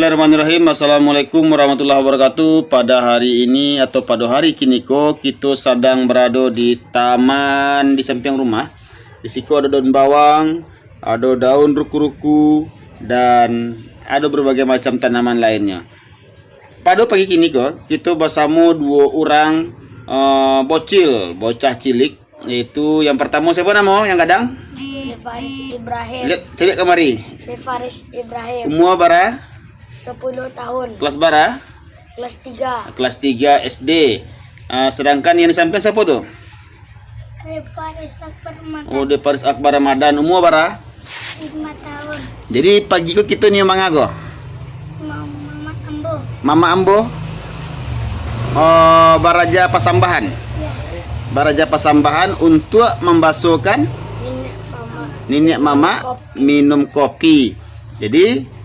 Bismillahirrahmanirrahim. Assalamualaikum warahmatullahi wabarakatuh. Pada hari ini atau pada hari kiniko kita sedang berada di taman di samping rumah. Di situ ada daun bawang, ada daun ruku-ruku, dan ada berbagai macam tanaman lainnya. Pada pagi kiniko kita bersama dua orang bocah cilik, yaitu yang pertama siapa nama yang kadang? Faris Ibrahim. Lihat kemari. Faris Ibrahim. Umur bara? 10 tahun. Kelas bara? Kelas 3. Kelas 3 SD. Sedangkan yang disampaikan siapa tuh? Faris Akbar Ramadan. Oh, Faris Akbar Ramadan. Umur bara? 5 tahun. Jadi pagi ko kita ni mangago. Mama Ambo. Mama Ambo. Baraja Pasambahan. Ya. Baraja Pasambahan untuk membasuhkan Nenek Mama minum kopi. Jadi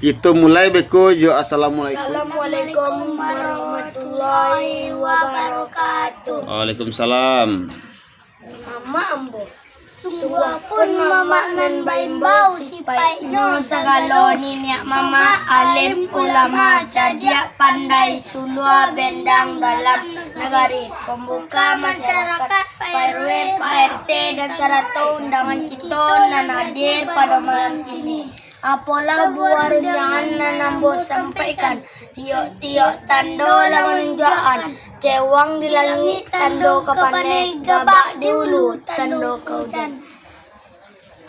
kita mulai beko jo. Assalamualaikum warahmatullahi wabarakatuh. Waalaikumsalam. Mama Ambo. Suapun mama nan baimbau sipai no sagalo ninya mama alim ulama cadia pandai sulua bendang dalam negari pembuka masyarakat PRW, PRT dan sarato undangan kita nan hadir pada malam ini. Apalah buah runjangan nan ambo sampaikan, tiok-tiok tando lawan unjaan, cewang di langit tando kapane, gabak di ulu tando ke hujan.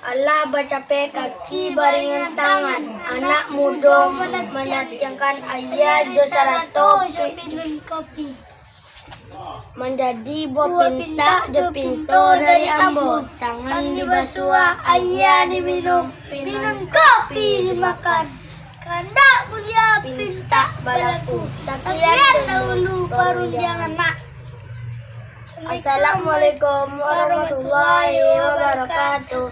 Allah bercapai kaki baringan tangan, anak muda menatangkan ayah josarato minum kopi. Menjadi buah pinta je pinto dari ambo, tangan dibasuh ayah diminum, minum kopi dimakan. Kanda mulia pinta balaku, sekian dahulu perundangan nak. Assalamualaikum warahmatullahi wabarakatuh.